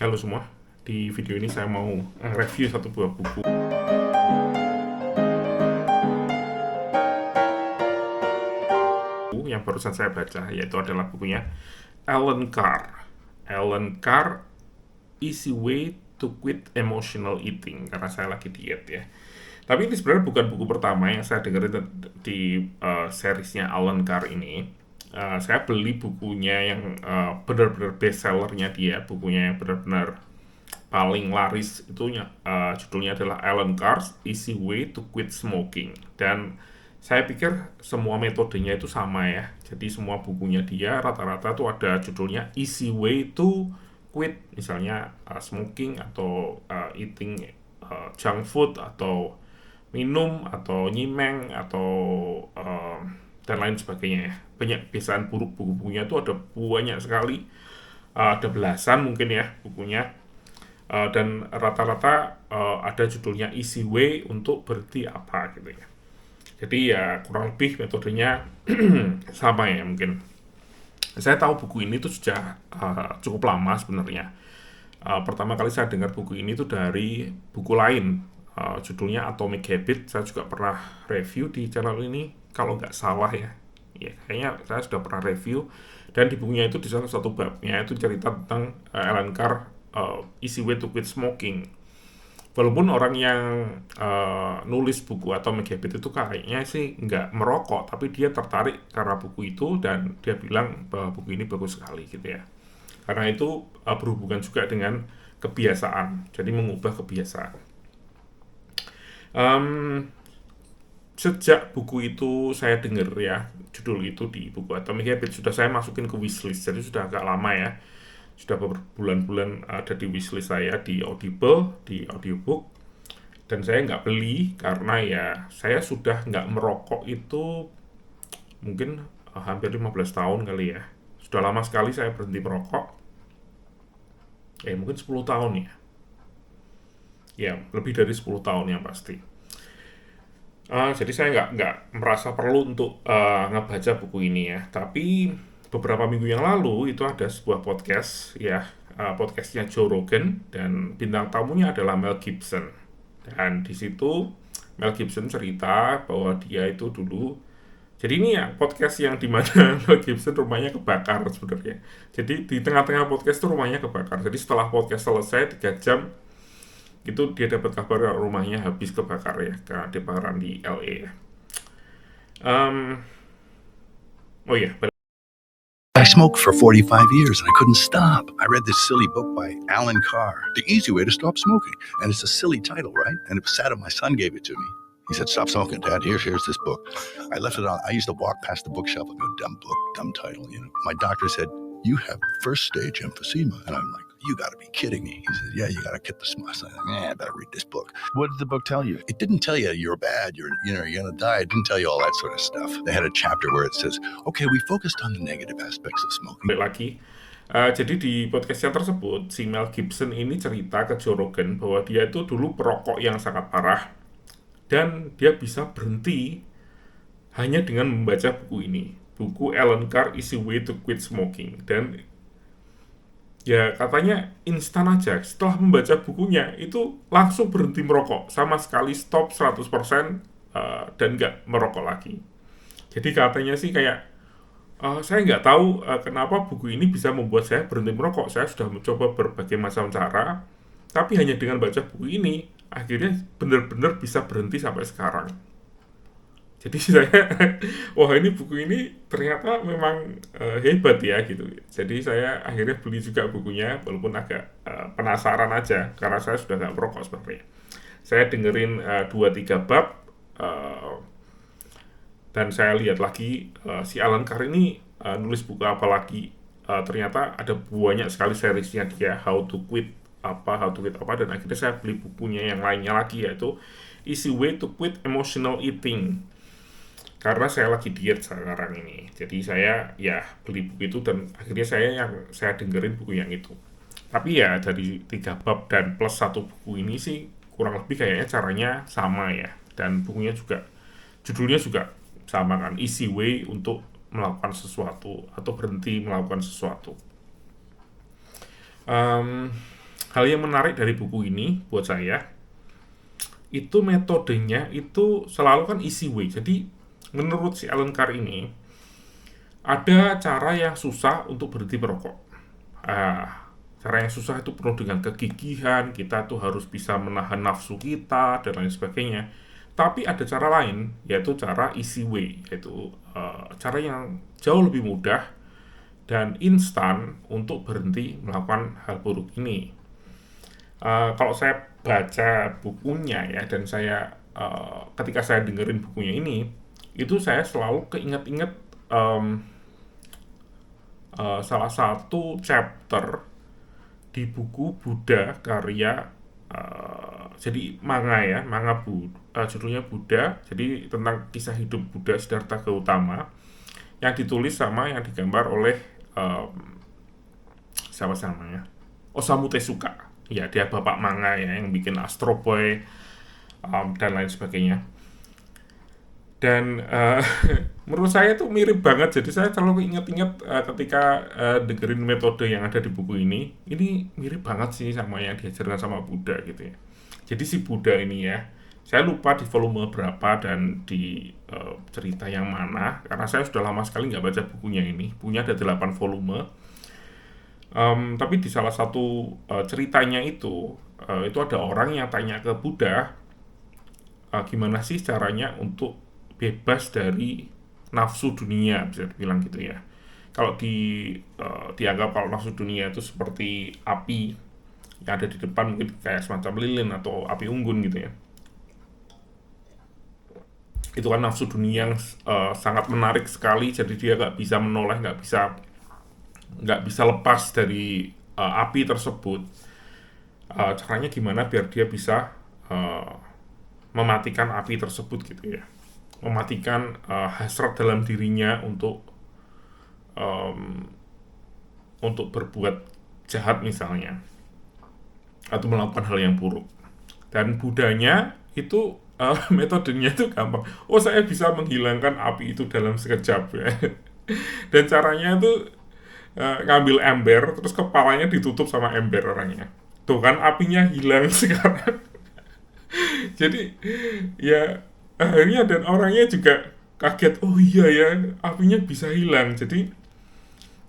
Halo semua, di video ini saya mau review satu buah buku yang barusan saya baca, yaitu adalah bukunya Allen Carr. Allen Carr, Easy Way to Quit Emotional Eating, karena saya lagi diet ya. Tapi ini sebenarnya bukan buku pertama yang saya dengerin di seriesnya Allen Carr ini. Saya beli bukunya yang benar-benar best sellernya dia, bukunya yang benar-benar paling laris itu judulnya adalah Allen Carr's Easy Way to Quit Smoking. Dan saya pikir semua metodenya itu sama ya. Jadi semua bukunya dia rata-rata tuh ada judulnya Easy Way to Quit, misalnya smoking atau eating junk food atau minum atau nyimeng atau dan lain sebagainya ya. Banyak kebiasaan buruk buku-bukunya itu ada banyak sekali, ada belasan mungkin ya bukunya. Dan rata-rata ada judulnya Easy Way untuk berhenti apa gitu ya. Jadi ya kurang lebih metodenya sama ya mungkin. Saya tahu buku ini tuh sudah cukup lama sebenarnya. Pertama kali saya dengar buku ini tuh dari buku lain, judulnya Atomic Habit. Saya juga pernah review di channel ini kalau nggak salah ya. Ya kayaknya saya sudah pernah review. Dan di bukunya itu di salah satu babnya itu cerita tentang Allen Carr, Easy Way to Quit Smoking. Walaupun orang yang nulis buku Atomic Habit itu kayaknya sih nggak merokok, tapi dia tertarik karena buku itu dan dia bilang bahwa buku ini bagus sekali gitu ya. Karena itu berhubungan juga dengan kebiasaan, jadi mengubah kebiasaan. Um, Sejak buku itu saya dengar ya, judul itu di buku Atomic Habit sudah saya masukin ke wishlist, jadi sudah agak lama ya. Sudah berbulan-bulan ada di wishlist saya di Audible, di audiobook. Dan saya nggak beli karena ya saya sudah nggak merokok itu mungkin hampir 15 tahun kali ya. Sudah lama sekali saya berhenti merokok. Mungkin 10 tahun ya. Ya, lebih dari 10 tahun yang pasti. Jadi saya nggak merasa perlu untuk ngebaca buku ini ya. Tapi beberapa minggu yang lalu itu ada sebuah podcast ya, podcastnya Joe Rogan dan bintang tamunya adalah Mel Gibson. Dan di situ Mel Gibson cerita bahwa dia itu dulu, jadi ini ya podcast yang dimana Mel Gibson rumahnya kebakar sebenarnya. Jadi di tengah-tengah podcast itu rumahnya kebakar. Jadi setelah podcast selesai 3 jam itu dia dapat kabar rumahnya habis kebakar ya, karena kebakaran di LA ya. Um, oh ya, I smoked for 45 years and I couldn't stop. I read this silly book by Alan Carr, The Easy Way to Stop Smoking. And it's a silly title, right? And it was sad my son gave it to me. He said, "Stop smoking, Dad. Here's this book." I left it on. I used to walk past the bookshelf and go, "Dumb book, dumb title." My doctor said, "You have first stage emphysema." And I'm like, "You got to be kidding me." He said, "Yeah, you got to get the smell." I said, "I better read this book." What did the book tell you? It didn't tell you you're bad, you're going to die. It didn't tell you all that sort of stuff. They had a chapter where it says, "Okay, we focused on the negative aspects of smoking." lagi. Jadi di podcastnya tersebut, si Mel Gibson ini cerita ke Joe Rogan bahwa dia itu dulu perokok yang sangat parah dan dia bisa berhenti hanya dengan membaca buku ini, buku Allen Carr Easy Way to Quit Smoking. Dan ya katanya instan aja, setelah membaca bukunya itu langsung berhenti merokok, sama sekali stop 100% dan nggak merokok lagi. Jadi katanya sih kayak, saya nggak tahu kenapa buku ini bisa membuat saya berhenti merokok. Saya sudah mencoba berbagai macam cara, tapi hanya dengan baca buku ini akhirnya benar-benar bisa berhenti sampai sekarang. Jadi saya, wah ini buku ini ternyata memang hebat ya gitu. Jadi saya akhirnya beli juga bukunya, walaupun agak penasaran aja karena saya sudah nggak merokok sebenarnya. Saya dengerin 2-3 bab, dan saya lihat lagi si Allen Carr ini nulis buku apa lagi. Ternyata ada banyak sekali seriesnya dia, How to Quit apa, dan akhirnya saya beli bukunya yang lainnya lagi, yaitu Easy Way to Quit Emotional Eating. Karena saya lagi diet sekarang ini, jadi saya ya beli buku itu dan akhirnya saya dengerin buku yang itu. Tapi ya dari 3 bab dan plus satu buku ini sih kurang lebih kayaknya caranya sama ya, dan bukunya juga judulnya juga sama kan, Easy Way untuk melakukan sesuatu atau berhenti melakukan sesuatu. hal yang menarik dari buku ini buat saya itu metodenya itu selalu kan easy way. Jadi menurut si Alan Carr ini ada cara yang susah untuk berhenti merokok. Cara yang susah itu penuh dengan kegigihan, kita tuh harus bisa menahan nafsu kita dan lain sebagainya. Tapi ada cara lain, yaitu cara easy way, yaitu cara yang jauh lebih mudah dan instan untuk berhenti melakukan hal buruk ini. Kalau saya baca bukunya ya, dan saya ketika saya dengerin bukunya ini, itu saya selalu keinget-inget salah satu chapter di buku Buddha karya jadi manga judulnya Buddha, jadi tentang kisah hidup Buddha Siddhartha Gautama yang ditulis sama yang digambar oleh siapa namanya, Osamu Tezuka. Ya, dia bapak manga ya yang bikin Astro Boy dan lain sebagainya. Dan menurut saya itu mirip banget. Jadi saya selalu ingat-ingat ketika dengerin metode yang ada di buku ini mirip banget sih sama yang diajarkan sama Buddha gitu ya. Jadi si Buddha ini ya, saya lupa di volume berapa dan di cerita yang mana, karena saya sudah lama sekali nggak baca bukunya ini. Bukunya ada 8 volume. Tapi di salah satu ceritanya itu ada orang yang tanya ke Buddha, gimana sih caranya untuk bebas dari nafsu dunia, bisa dibilang gitu ya. Kalau dianggap kalau nafsu dunia itu seperti api yang ada di depan, mungkin kayak semacam lilin atau api unggun gitu ya. Itu kan nafsu dunia yang sangat menarik sekali, jadi dia nggak bisa menoleh, nggak bisa lepas dari api tersebut. Caranya gimana biar dia bisa mematikan api tersebut gitu ya, mematikan hasrat dalam dirinya untuk berbuat jahat misalnya, atau melakukan hal yang buruk. Dan Budanya itu metodenya itu gampang. Saya bisa menghilangkan api itu dalam sekejap ya. Dan caranya itu ngambil ember, terus kepalanya ditutup sama ember orangnya. Tuh kan apinya hilang sekarang. Jadi ya akhirnya dan orangnya juga kaget, oh iya ya apinya bisa hilang. Jadi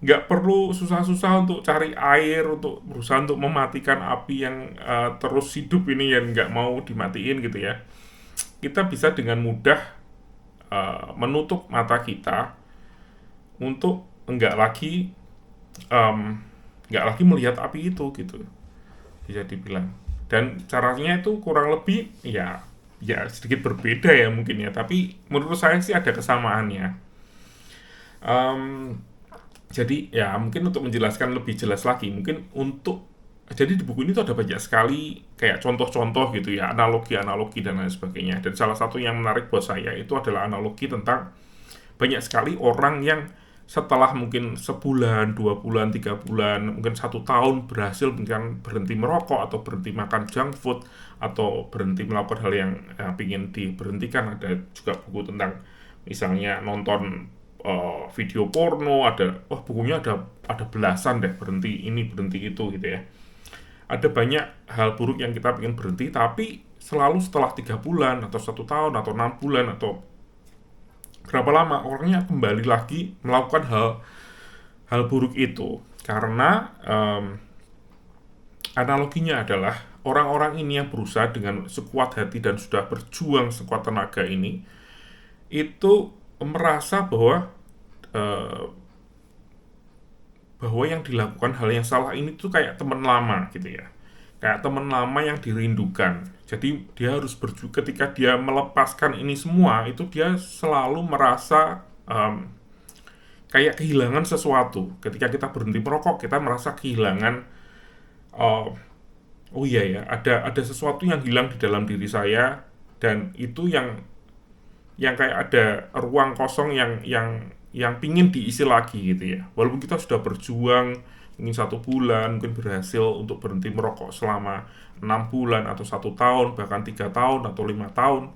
nggak perlu susah-susah untuk cari air, untuk berusaha untuk mematikan api yang terus hidup ini yang nggak mau dimatiin gitu ya. Kita bisa dengan mudah menutup mata kita untuk nggak lagi melihat api itu gitu, bisa dibilang. Dan caranya itu kurang lebih ya sedikit berbeda ya mungkin ya, tapi menurut saya sih ada kesamaannya. Jadi ya mungkin untuk menjelaskan lebih jelas lagi, mungkin jadi di buku ini tuh ada banyak sekali kayak contoh-contoh gitu ya, analogi-analogi dan lain sebagainya. Dan salah satu yang menarik buat saya itu adalah analogi tentang banyak sekali orang yang setelah mungkin sebulan, 2 bulan, 3 bulan, mungkin 1 tahun berhasil mungkin berhenti merokok atau berhenti makan junk food atau berhenti melakukan hal yang ingin diberhentikan. Ada juga buku tentang misalnya nonton video porno, bukunya ada belasan deh, berhenti ini berhenti itu gitu ya. Ada banyak hal buruk yang kita ingin berhenti, tapi selalu setelah 3 bulan atau 1 tahun atau 6 bulan atau berapa lama orangnya kembali lagi melakukan hal buruk itu. Karena analoginya adalah orang-orang ini yang berusaha dengan sekuat hati dan sudah berjuang sekuat tenaga ini, itu merasa bahwa yang dilakukan hal yang salah ini tuh kayak teman lama gitu ya, kayak teman lama yang dirindukan. Jadi dia harus berjuang. Ketika dia melepaskan ini semua, itu dia selalu merasa kayak kehilangan sesuatu. Ketika kita berhenti merokok, kita merasa kehilangan oh iya ya, ada sesuatu yang hilang di dalam diri saya, dan itu yang kayak ada ruang kosong yang pingin diisi lagi gitu ya. Walaupun kita sudah berjuang mungkin 1 bulan, mungkin berhasil untuk berhenti merokok selama 6 bulan atau 1 tahun, bahkan 3 tahun atau 5 tahun,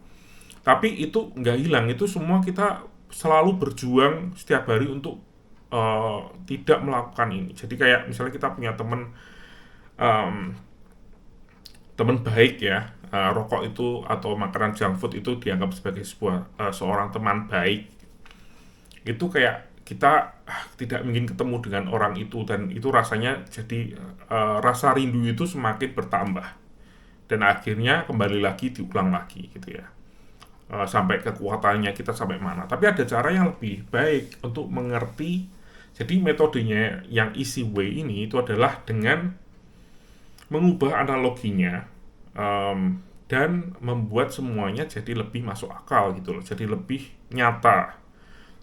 tapi itu nggak hilang. Itu semua kita selalu berjuang setiap hari untuk tidak melakukan ini. Jadi kayak misalnya kita punya teman teman baik ya. Rokok itu atau makanan junk food itu dianggap sebagai seorang teman baik. Itu kayak kita tidak ingin ketemu dengan orang itu, dan itu rasanya jadi rasa rindu itu semakin bertambah, dan akhirnya kembali lagi diulang lagi gitu ya. Sampai kekuatannya kita sampai mana. Tapi ada cara yang lebih baik untuk mengerti. Jadi metodenya yang easy way ini itu adalah dengan mengubah analoginya, dan membuat semuanya jadi lebih masuk akal gitu loh, jadi lebih nyata.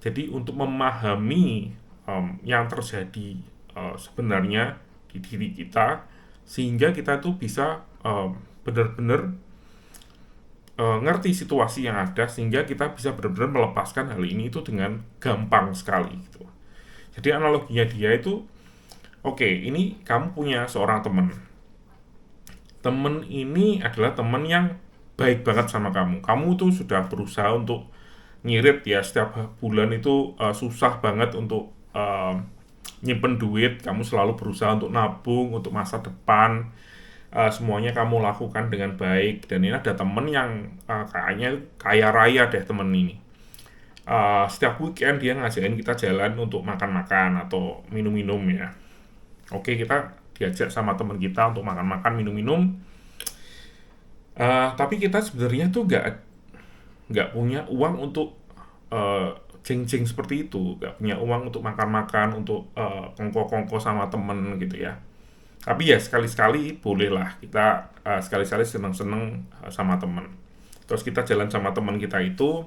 Jadi untuk memahami yang terjadi sebenarnya di diri kita, sehingga kita tuh bisa benar-benar ngerti situasi yang ada, sehingga kita bisa benar-benar melepaskan hal ini itu dengan gampang sekali gitu. Jadi analoginya dia itu, oke, ini kamu punya seorang teman. Temen ini adalah temen yang baik banget sama kamu. Kamu tuh sudah berusaha untuk ngirit ya, setiap bulan itu susah banget untuk nyimpen duit. Kamu selalu berusaha untuk nabung untuk masa depan. Semuanya kamu lakukan dengan baik. Dan ini ada temen yang kayaknya kaya raya deh temen ini. Setiap weekend dia ngajakin kita jalan untuk makan-makan atau minum-minum ya. Oke, kita diajak sama teman kita untuk makan-makan, minum-minum. Tapi kita sebenarnya tuh nggak punya uang untuk ceng-ceng seperti itu, nggak punya uang untuk makan-makan, untuk kongko-kongko sama temen gitu ya. Tapi ya sekali-sekali bolehlah kita sekali-sekali seneng-seneng sama temen. Terus kita jalan sama temen kita itu,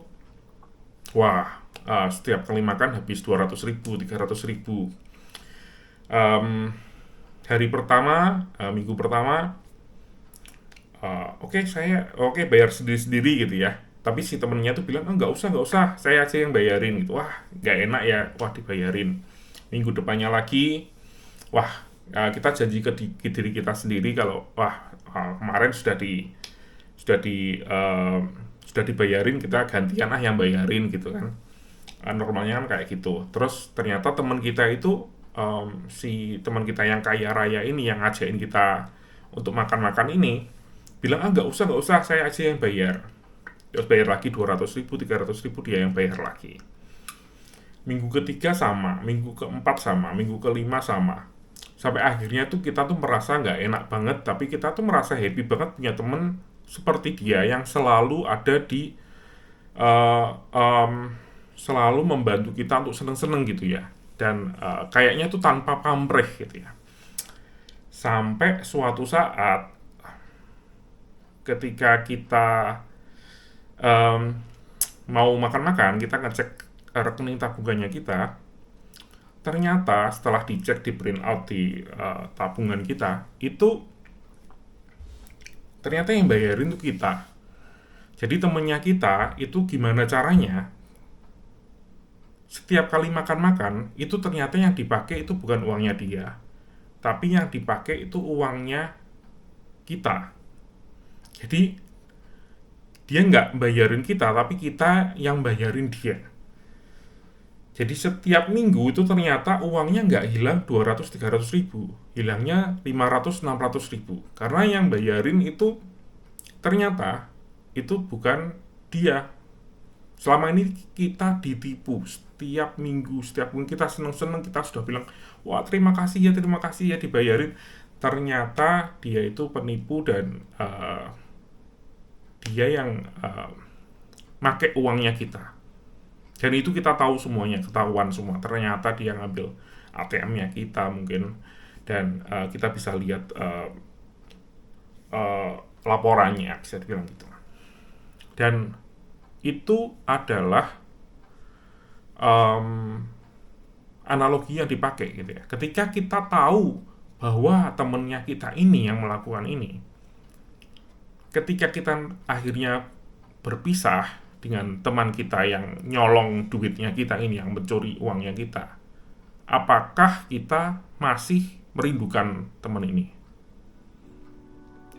wah, setiap kali makan habis 200.000, 300.000. Hari pertama, minggu pertama, oke, bayar sendiri-sendiri gitu ya. Tapi si temennya tuh bilang, nggak usah, saya aja yang bayarin gitu. Wah, nggak enak ya, wah dibayarin. Minggu depannya lagi, wah, kita janji ke diri kita sendiri kalau, wah, kemarin sudah dibayarin, kita gantian yang bayarin gitu kan. Normalnya kan kayak gitu. Terus ternyata teman kita itu, si teman kita yang kaya raya ini yang ngajakin kita untuk makan-makan ini bilang, nggak usah, saya aja yang bayar. Terus bayar lagi 200.000, 300.000, dia yang bayar lagi. Minggu ketiga sama, minggu keempat sama, minggu kelima sama. Sampai akhirnya tuh kita tuh merasa nggak enak banget, tapi kita tuh merasa happy banget punya temen seperti dia yang selalu ada di selalu membantu kita untuk seneng-seneng gitu ya. Dan kayaknya tuh tanpa pamrih gitu ya. Sampai suatu saat ketika kita mau makan-makan, kita ngecek rekening tabungannya kita. Ternyata setelah dicek, di print out di tabungan kita, itu ternyata yang bayarin tuh kita. Jadi temennya kita itu gimana caranya, setiap kali makan-makan itu ternyata yang dipakai itu bukan uangnya dia, tapi yang dipakai itu uangnya kita. Jadi dia nggak bayarin kita, tapi kita yang bayarin dia. Jadi setiap minggu itu ternyata uangnya nggak hilang 200-300 ribu, hilangnya 500-600 ribu. Karena yang bayarin itu ternyata itu bukan dia. Selama ini kita ditipu. Setiap minggu kita seneng-seneng, kita sudah bilang, wah terima kasih ya dibayarin. Ternyata dia itu penipu, dan dia yang make uangnya kita. Dan itu kita tahu semuanya, ketahuan semua. Ternyata dia ngambil ATM-nya kita mungkin, dan kita bisa lihat laporannya, bisa dibilang gitu. Dan itu adalah analogi yang dipakai gitu ya. Ketika kita tahu bahwa temennya kita ini yang melakukan ini, ketika kita akhirnya berpisah dengan teman kita yang nyolong duitnya kita ini, yang mencuri uangnya kita, apakah kita masih merindukan teman ini?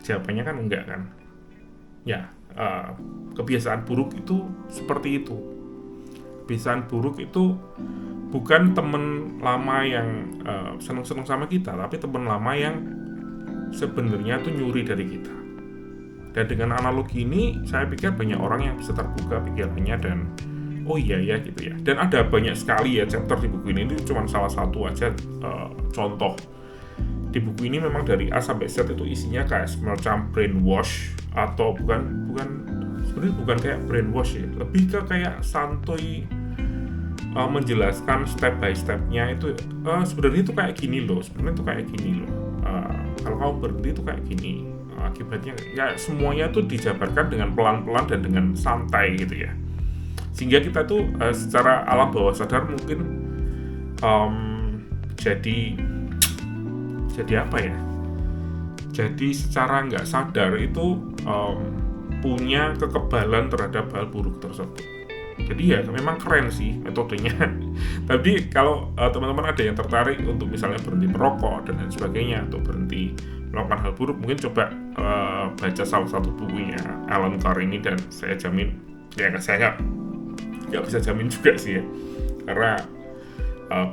Jawabannya kan enggak kan? Ya, kebiasaan buruk itu seperti itu. Kebiasaan buruk itu bukan teman lama yang seneng-seneng sama kita, tapi teman lama yang sebenarnya tuh nyuri dari kita. Dan dengan analogi ini, saya pikir banyak orang yang bisa terbuka pikirannya dan oh iya ya gitu ya. Dan ada banyak sekali ya chapter di buku ini cuma salah satu aja contoh. Di buku ini memang dari A sampai Z itu isinya kayak semacam brainwash atau sebenarnya bukan kayak brainwash ya, lebih ke kayak santuy menjelaskan step by stepnya itu sebenarnya itu kayak gini loh, kalau kamu berhenti itu kayak gini, akibatnya ya semuanya tuh dijabarkan dengan pelan-pelan dan dengan santai gitu ya, sehingga kita tuh secara alam bawah sadar mungkin jadi apa ya, jadi secara nggak sadar itu punya kekebalan terhadap hal buruk tersebut. Jadi ya memang keren sih metodenya. Tapi kalau teman-teman ada yang tertarik untuk misalnya berhenti merokok dan lain sebagainya, atau berhenti melakukan hal buruk, mungkin coba baca salah satu bukunya Alan Carr ini, dan saya jamin, ya saya nggak bisa jamin juga sih ya, karena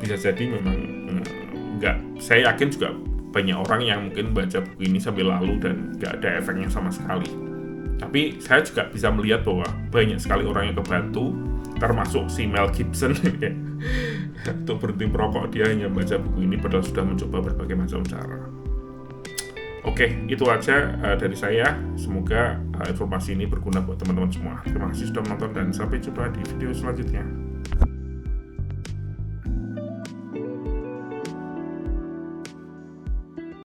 bisa jadi memang saya yakin juga banyak orang yang mungkin baca buku ini sambil lalu dan nggak ada efeknya sama sekali. Tapi saya juga bisa melihat bahwa banyak sekali orang yang kebantu, termasuk si Mel Gibson ya, untuk berhenti merokok. Dia hanya baca buku ini padahal sudah mencoba berbagai macam cara. Oke, itu aja dari saya. Semoga informasi ini berguna buat teman-teman semua. Terima kasih sudah menonton dan sampai jumpa di video selanjutnya.